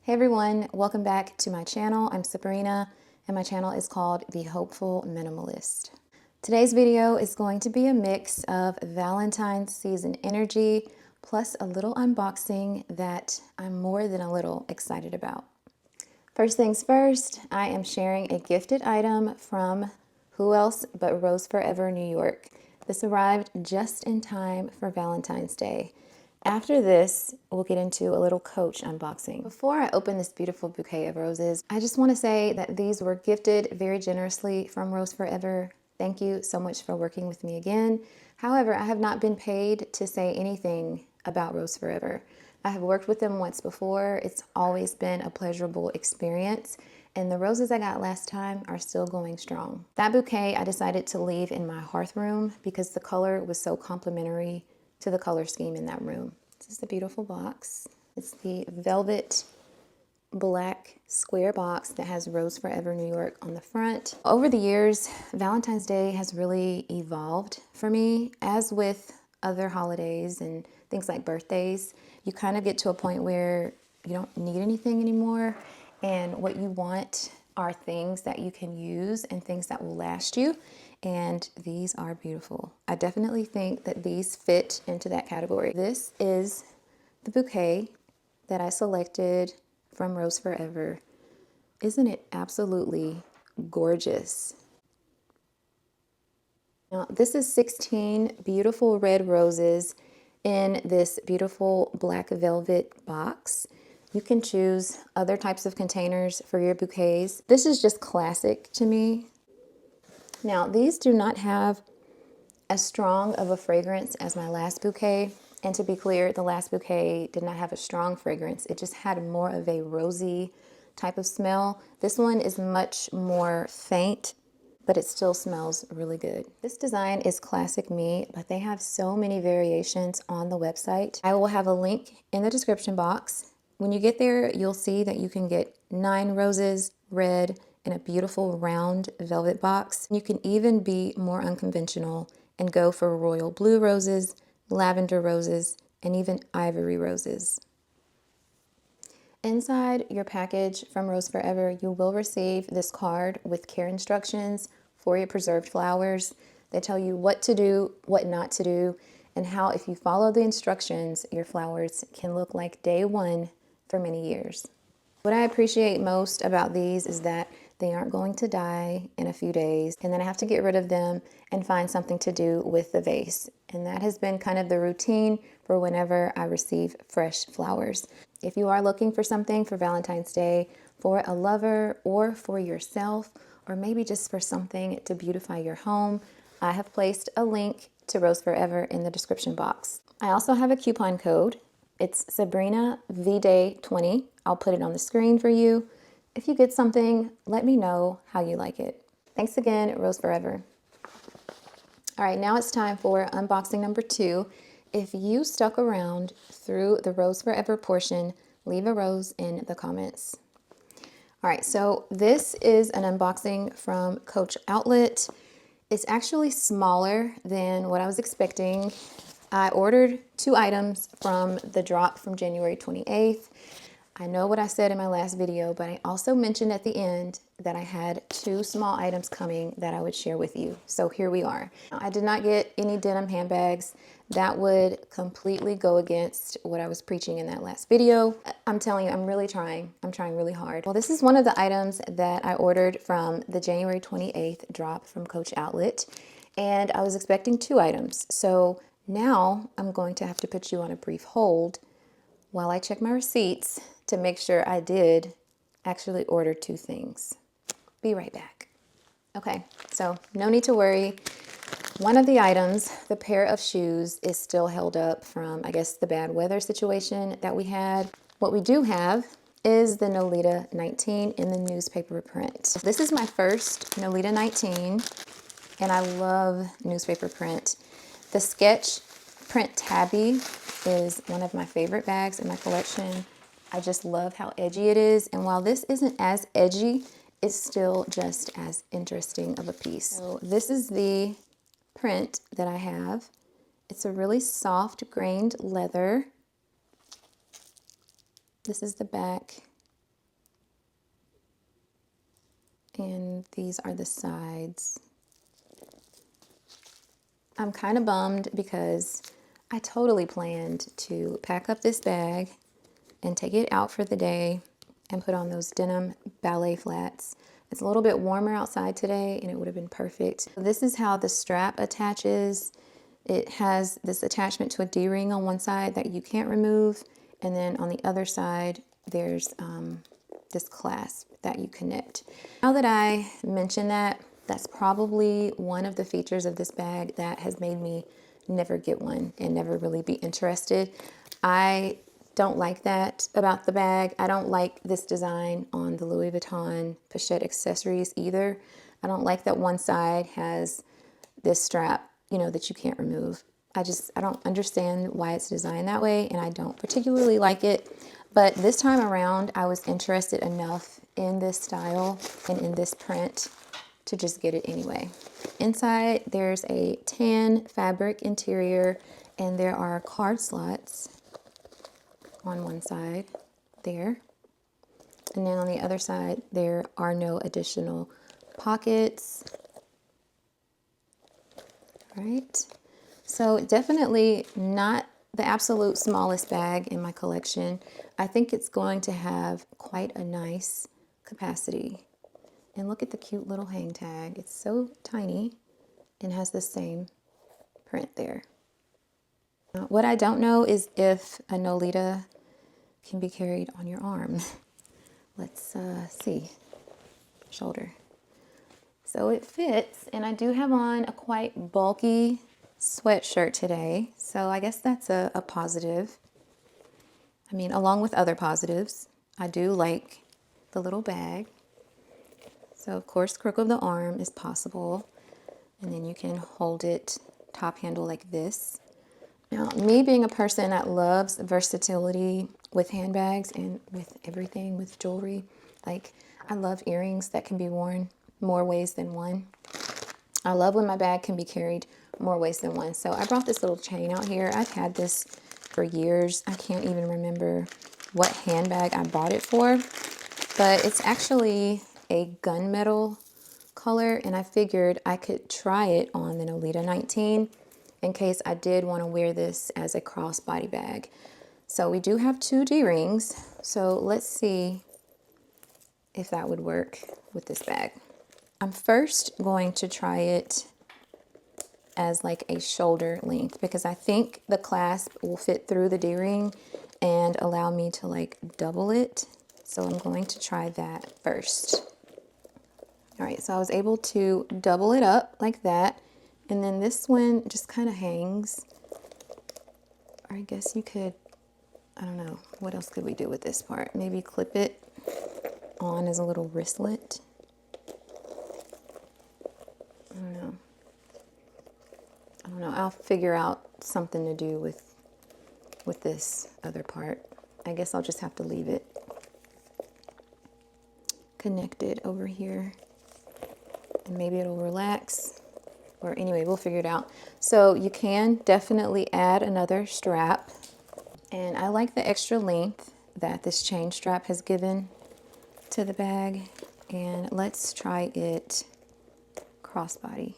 Hey everyone, welcome back to my channel. I'm Sabrina and my channel is called The Hopeful Minimalist. Today's video is going to be a mix of Valentine's season energy plus a little unboxing that I'm more than a little excited about. First things first, I am sharing a gifted item from who else but Rose Forever New York. This arrived just in time for Valentine's Day. After this, we'll get into a little Coach unboxing. Before I open this beautiful bouquet of roses, I just want to say that these were gifted very generously from Rose Forever. Thank you so much for working with me again. However, I have not been paid to say anything about Rose Forever. I have worked with them once before. It's always been a pleasurable experience. And the roses I got last time are still going strong. That bouquet I decided to leave in my hearth room because the color was so complimentary to the color scheme in that room. This is the beautiful box. It's the velvet black square box that has Rose Forever New York on the front. Over the years, Valentine's Day has really evolved for me. As with other holidays and things like birthdays, you kind of get to a point where you don't need anything anymore, and what you want are things that you can use and things that will last you. And these are beautiful. I definitely think that these fit into that category. This is the bouquet that I selected from Rose Forever. Isn't it absolutely gorgeous? Now, this is 16 beautiful red roses in this beautiful black velvet box. You can choose other types of containers for your bouquets. This is just classic to me. Now, these do not have as strong of a fragrance as my last bouquet. And to be clear, the last bouquet did not have a strong fragrance. It just had more of a rosy type of smell. This one is much more faint, but it still smells really good. This design is classic me, but they have so many variations on the website. I will have a link in the description box. When you get there, you'll see that you can get 9 roses, red, in a beautiful round velvet box. You can even be more unconventional and go for royal blue roses, lavender roses, and even ivory roses. Inside your package from Rose Forever, you will receive this card with care instructions for your preserved flowers. They tell you what to do, what not to do, and how if you follow the instructions, your flowers can look like day one for many years. What I appreciate most about these is that they aren't going to die in a few days, and then I have to get rid of them and find something to do with the vase. And that has been kind of the routine for whenever I receive fresh flowers. If you are looking for something for Valentine's Day for a lover or for yourself, or maybe just for something to beautify your home, I have placed a link to Rose Forever in the description box. I also have a coupon code. It's Sabrina VDay 20. I'll put it on the screen for you. If you get something, let me know how you like it. Thanks again, Rose Forever. All right, now it's time for unboxing number 2. If you stuck around through the Rose Forever portion, leave a rose in the comments. All right, so this is an unboxing from Coach Outlet. It's actually smaller than what I was expecting. I ordered 2 items from the drop from January 28th. I know what I said in my last video, but I also mentioned at the end that I had 2 small items coming that I would share with you. So here we are. Now, I did not get any denim handbags. That would completely go against what I was preaching in that last video. I'm telling you, I'm really trying. I'm trying really hard. Well, this is one of the items that I ordered from the January 28th drop from Coach Outlet, and I was expecting 2 items. So now I'm going to have to put you on a brief hold while I check my receipts to make sure I did actually order 2 things. Be right back. Okay, so no need to worry. One of the items, the pair of shoes, is still held up from, I guess, the bad weather situation that we had. What we do have is the Nolita 19 in the newspaper print. This is my first Nolita 19, and I love newspaper print. The sketch print tabby is one of my favorite bags in my collection. I just love how edgy it is, and while this isn't as edgy, it's still just as interesting of a piece. So this is the print that I have. It's a really soft grained leather. This is the back And these are the sides. I'm kind of bummed because I totally planned to pack up this bag and take it out for the day and put on those denim ballet flats. It's a little bit warmer outside today and it would have been perfect. This is how the strap attaches. It has this attachment to a D-ring on one side that you can't remove, and then on the other side there's this clasp that you connect. Now that I mention that, that's probably one of the features of this bag that has made me never get one and never really be interested. I don't like that about the bag. I don't like this design on the Louis Vuitton pochette accessories either. I don't like that one side has this strap, you know, that you can't remove. I don't understand why it's designed that way, and I don't particularly like it. But this time around, I was interested enough in this style and in this print to just get it anyway. Inside, there's a tan fabric interior, and there are card slots on one side there. And then on the other side, there are no additional pockets. All right. So definitely not the absolute smallest bag in my collection. I think it's going to have quite a nice capacity. And look at the cute little hang tag. It's so tiny and has the same print there. Now, what I don't know is if a Nolita can be carried on your arm. Let's see. Shoulder. So it fits, and I do have on a quite bulky sweatshirt today, so I guess that's a positive. I mean, along with other positives, I do like the little bag. So of course, crook of the arm is possible, and then you can hold it top handle like this. Now, me being a person that loves versatility with handbags and with everything, with jewelry, like I love earrings that can be worn more ways than one. I love when my bag can be carried more ways than one. So I brought this little chain out here. I've had this for years. I can't even remember what handbag I bought it for, but it's actually a gunmetal color, and I figured I could try it on the Nolita 19 in case I did want to wear this as a crossbody bag. So we do have 2 D-rings, so let's see if that would work with this bag. I'm first going to try it as like a shoulder length because I think the clasp will fit through the D-ring and allow me to like double it. So I'm going to try that first. All right, so I was able to double it up like that. And then this one just kind of hangs. Or I guess you could, I don't know, what else could we do with this part? Maybe clip it on as a little wristlet. I don't know. I'll figure out something to do with this other part. I guess I'll just have to leave it connected over here. And maybe it'll relax. Or anyway, we'll figure it out. So you can definitely add another strap. And I like the extra length that this chain strap has given to the bag. And let's try it crossbody.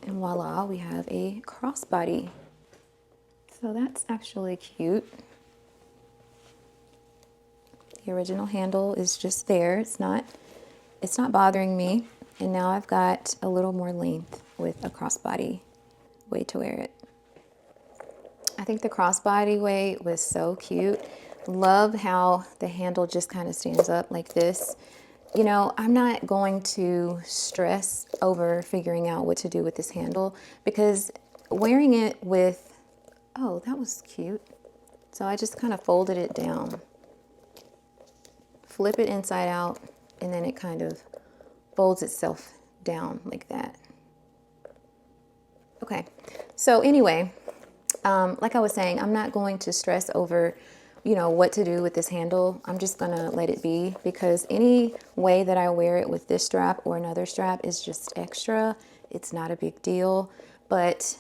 And voila, we have a crossbody. So that's actually cute. The original handle is just there. It's not bothering me. And now I've got a little more length with a crossbody way to wear it. I think the crossbody way was so cute. Love how the handle just kind of stands up like this. You know, I'm not going to stress over figuring out what to do with this handle because wearing it with, oh, that was cute. So I just kind of folded it down, flip it inside out, and then it kind of folds itself down like that. Okay, so anyway, like I was saying, I'm not going to stress over, you know, what to do with this handle. I'm just gonna let it be because any way that I wear it with this strap or another strap is just extra. It's not a big deal, but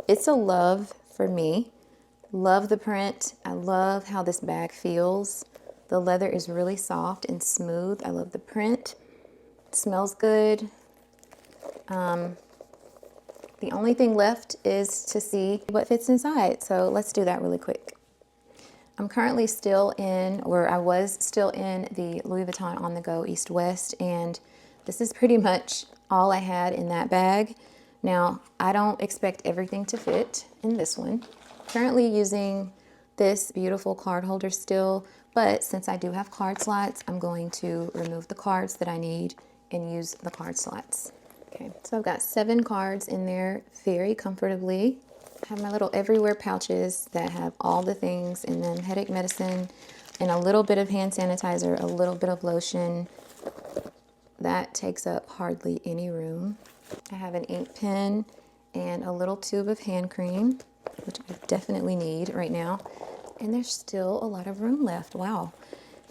it's a love for me. Love the print. I love how this bag feels. The leather is really soft and smooth. I love the print. It smells good. The only thing left is to see what fits inside. So let's do that really quick. I'm currently still in, or I was still in the Louis Vuitton On The Go East West, and this is pretty much all I had in that bag. Now, I don't expect everything to fit in this one. Currently using this beautiful card holder still, but since I do have card slots, I'm going to remove the cards that I need and use the card slots. Okay, so I've got 7 cards in there very comfortably. I have my little everywhere pouches that have all the things in them, headache medicine, and a little bit of hand sanitizer, a little bit of lotion. That takes up hardly any room. I have an ink pen and a little tube of hand cream, which I definitely need right now. And there's still a lot of room left, wow.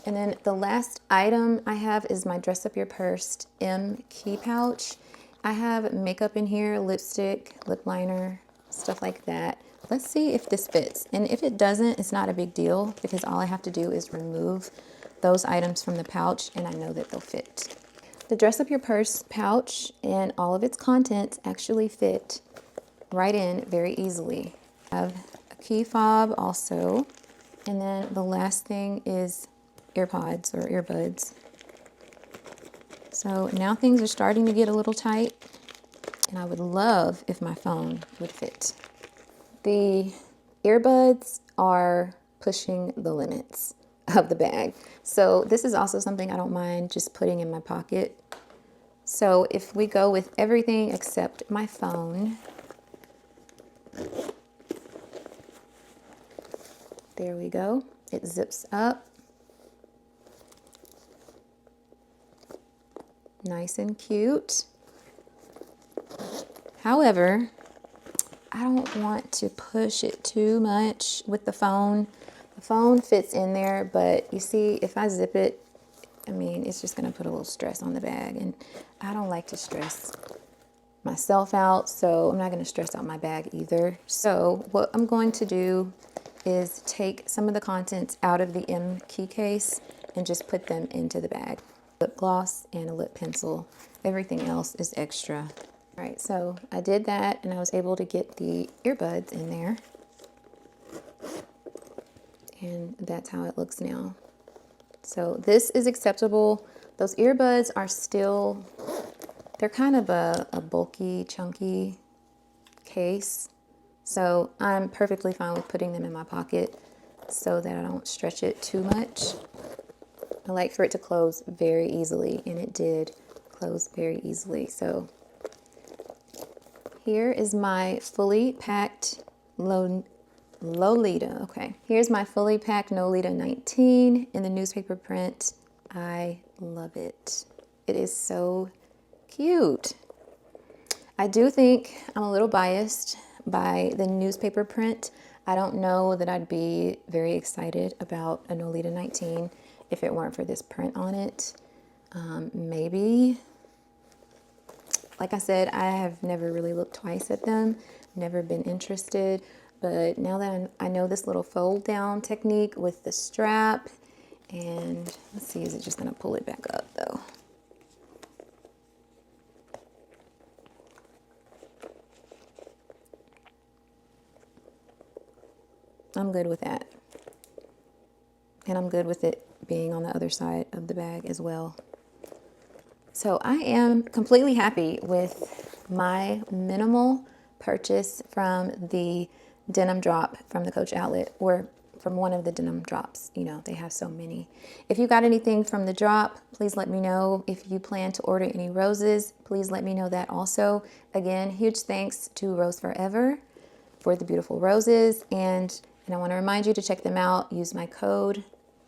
And then the last item I have is my Dress Up Your Purse M key pouch. I have makeup in here, lipstick, lip liner, stuff like that. Let's see if this fits. And if it doesn't, it's not a big deal because all I have to do is remove those items from the pouch and I know that they'll fit. The Dress Up Your Purse pouch and all of its contents actually fit right in very easily. I have a key fob also. And then the last thing is AirPods or earbuds. So now things are starting to get a little tight, and I would love if my phone would fit. The earbuds are pushing the limits of the bag. So this is also something I don't mind just putting in my pocket. So if we go with everything except my phone, there we go. It zips up. Nice and cute. However, I don't want to push it too much with the phone. The phone fits in there, but you see, if I zip it, I mean, it's just gonna put a little stress on the bag, and I don't like to stress myself out, so I'm not gonna stress out my bag either. So what I'm going to do is take some of the contents out of the M key case and just put them into the bag. Lip gloss and a lip pencil. Everything else is extra. All right, so I did that and I was able to get the earbuds in there. And that's how it looks now. So this is acceptable. Those earbuds are still, they're kind of a bulky, chunky case. So I'm perfectly fine with putting them in my pocket so that I don't stretch it too much. I like for it to close very easily, and it did close very easily. So here is my fully packed Lolita. Okay, here's my fully packed Nolita 19 in the newspaper print. I love it. It is so cute. I do think I'm a little biased by the newspaper print. I don't know that I'd be very excited about a Nolita 19 if it weren't for this print on it. Maybe. Like I said, I have never really looked twice at them, never been interested, but now that I know this little fold down technique with the strap, and let's see, is it just gonna pull it back up though? I'm good with that. And I'm good with it being on the other side of the bag as well. So I am completely happy with my minimal purchase from the denim drop from the Coach outlet, or from one of the denim drops. You know, they have so many. If you got anything from the drop, please let me know. If you plan to order any roses, please let me know that also. Again, huge thanks to Rose Forever for the beautiful roses. And I want to remind you to check them out. Use my code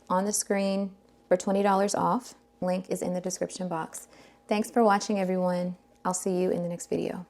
on the screen for $20 off. Link is in the description box. Thanks for watching, everyone. I'll see you in the next video.